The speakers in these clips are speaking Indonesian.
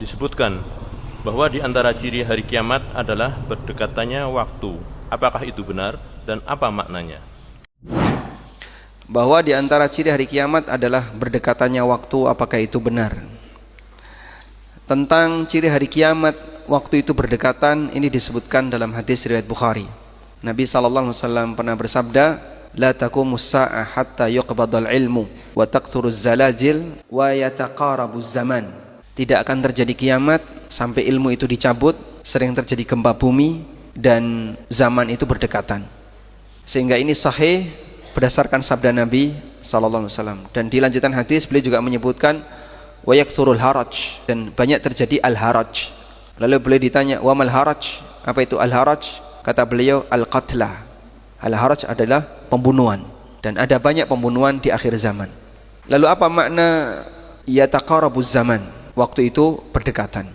Disebutkan bahwa di antara ciri hari kiamat adalah berdekatannya waktu. Apakah itu benar dan apa maknanya? Bahwa di antara ciri hari kiamat adalah berdekatannya waktu, apakah itu benar? Tentang ciri hari kiamat, waktu itu berdekatan, ini disebutkan dalam hadis riwayat Bukhari. Nabi SAW pernah bersabda, la taqumus sa'ah hatta yuqbadal ilmu wa taqthuruz zalajil wa yataqarabuz zaman. Tidak akan terjadi kiamat sampai ilmu itu dicabut, sering terjadi gempa bumi dan zaman itu berdekatan. Sehingga ini sahih berdasarkan sabda Nabi SAW. Dan di lanjutan hadis beliau juga menyebutkan wa yakthurul haraj, dan banyak terjadi al-haraj. Lalu beliau ditanya, wa mal haraj? Apa itu al-haraj? Kata beliau, al-qatlah. Al-haraj adalah pembunuhan, dan ada banyak pembunuhan di akhir zaman. Lalu apa makna yataqarabuz zaman? Waktu itu berdekatan.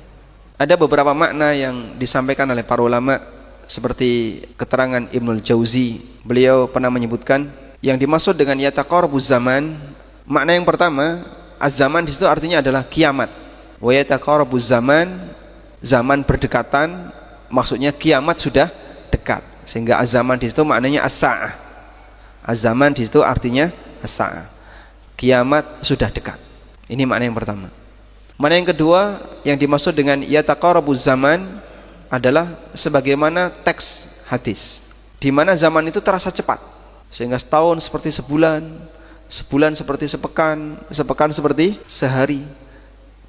Ada beberapa makna yang disampaikan oleh para ulama, seperti keterangan Ibnul Jauzi. Beliau pernah menyebutkan yang dimaksud dengan yataqarabuz zaman, makna yang pertama, az-zaman di situ artinya adalah kiamat. Wa yataqarabuz zaman, zaman berdekatan, maksudnya kiamat sudah dekat. Sehingga az-zaman di situ maknanya as-sa'ah. Az-zaman di situ artinya as-sa'ah. Kiamat sudah dekat. Ini makna yang pertama. Makna yang kedua yang dimaksud dengan yataqarabuz zaman adalah sebagaimana teks hadis, di mana zaman itu terasa cepat. Sehingga setahun seperti sebulan, sebulan seperti sepekan, sepekan seperti sehari.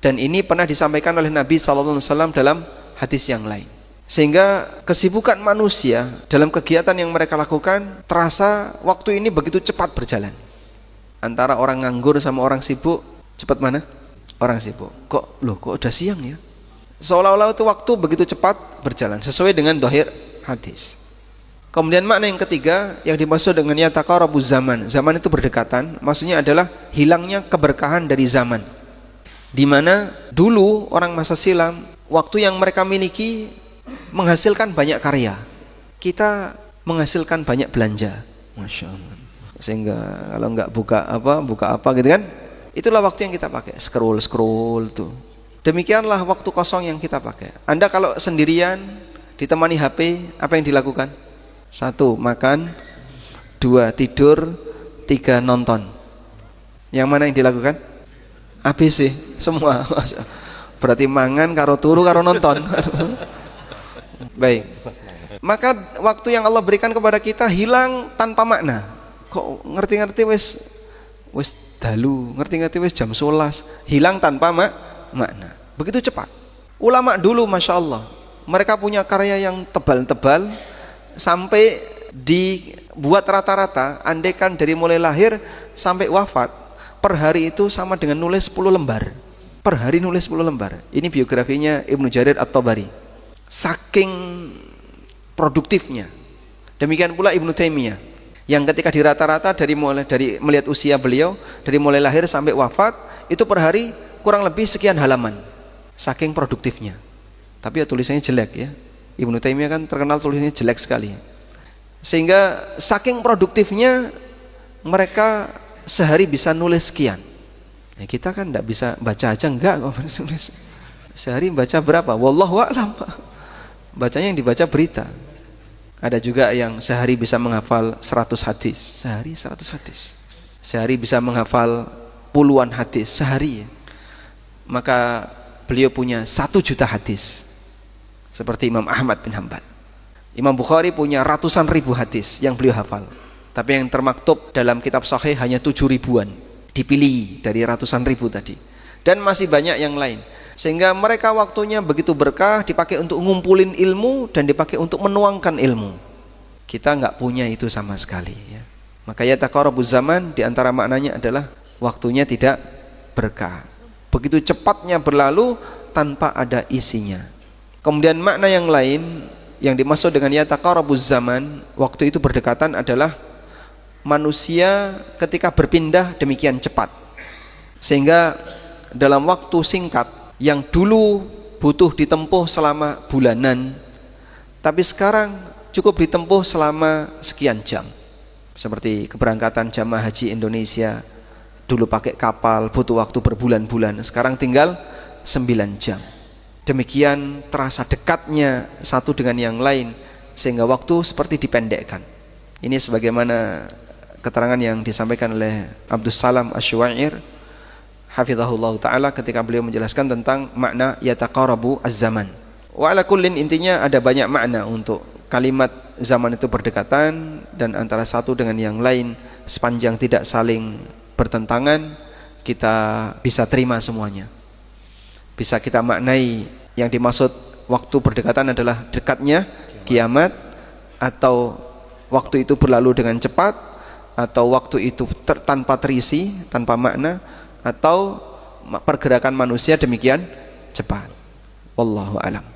Dan ini pernah disampaikan oleh Nabi SAW dalam hadis yang lain. Sehingga kesibukan manusia dalam kegiatan yang mereka lakukan, terasa waktu ini begitu cepat berjalan. Antara orang nganggur sama orang sibuk, cepat mana? Orang sibuk. Kok udah siang ya? Seolah-olah itu waktu begitu cepat berjalan, sesuai dengan dhahir hadis. Kemudian makna yang ketiga yang dimaksud dengan yataqarabuz zaman, zaman itu berdekatan, maksudnya adalah hilangnya keberkahan dari zaman. Di mana dulu orang masa silam, waktu yang mereka miliki menghasilkan banyak karya, kita menghasilkan banyak belanja, masya Allah. Sehingga kalau nggak buka apa gitu kan, itulah waktu yang kita pakai, scroll tuh. Demikianlah waktu kosong yang kita pakai. Anda kalau sendirian ditemani HP, apa yang dilakukan? 1, makan. 2, tidur. 3, nonton. Yang mana yang dilakukan? ABC semua. Berarti mangan karo turu karo nonton. Baik. Maka waktu yang Allah berikan kepada kita hilang tanpa makna. Kok ngerti-ngerti wis dalu, ngerti-ngerti wis jam 11, hilang tanpa makna. Begitu cepat. Ulama dulu masya Allah, mereka punya karya yang tebal-tebal sampai dibuat rata-rata, andaikan dari mulai lahir sampai wafat per hari itu sama dengan nulis 10 lembar. Per hari nulis 10 lembar. Ini biografinya Ibnu Jarir At-Tabari. Saking produktifnya. Demikian pula Ibnu Taimiyah, yang ketika di rata-rata dari melihat usia beliau, dari mulai lahir sampai wafat itu per hari kurang lebih sekian halaman. Saking produktifnya. Tapi ya tulisannya jelek ya. Ibnu Taimiyah kan terkenal tulisannya jelek sekali. Sehingga saking produktifnya mereka sehari bisa nulis sekian. Nah, kita kan enggak bisa baca aja enggak kok nulis. Sehari baca berapa? Wallahu a'lam. Bacanya yang dibaca berita. Ada juga yang sehari bisa menghafal 100 hadis. Sehari 100 hadis. Sehari bisa menghafal puluhan hadis sehari. Maka beliau punya 1 juta hadis. Seperti Imam Ahmad bin Hanbal. Imam Bukhari punya ratusan ribu hadis yang beliau hafal. Tapi yang termaktub dalam kitab sahih hanya 7 ribuan. Dipilih dari ratusan ribu tadi. Dan masih banyak yang lain. Sehingga mereka waktunya begitu berkah, dipakai untuk ngumpulin ilmu dan dipakai untuk menuangkan ilmu. Kita nggak punya itu sama sekali ya. Maka yataqarabuz zaman diantara maknanya adalah waktunya tidak berkah. Begitu cepatnya berlalu tanpa ada isinya. Kemudian makna yang lain yang dimaksud dengan yataqarabuz zaman, waktu itu berdekatan adalah manusia ketika berpindah demikian cepat. Sehingga dalam waktu singkat yang dulu butuh ditempuh selama bulanan, tapi sekarang cukup ditempuh selama sekian jam. Seperti keberangkatan jamaah haji Indonesia, dulu pakai kapal butuh waktu berbulan-bulan, sekarang tinggal 9 jam. demikian terasa dekatnya satu dengan yang lain sehingga waktu seperti dipendekkan. Ini sebagaimana keterangan yang disampaikan oleh Abdus Salam Asy-Syu'air hafizahullah taala ketika beliau menjelaskan tentang makna yataqarabu az-zaman. Wa ala kullin, intinya ada banyak makna untuk kalimat zaman itu berdekatan dan antara satu dengan yang lain sepanjang tidak saling bertentangan, kita bisa terima semuanya. Bisa kita maknai yang dimaksud waktu berdekatan adalah dekatnya kiamat, atau waktu itu berlalu dengan cepat, atau waktu itu tanpa terisi, tanpa makna, atau pergerakan manusia demikian cepat. Wallahu a'lam.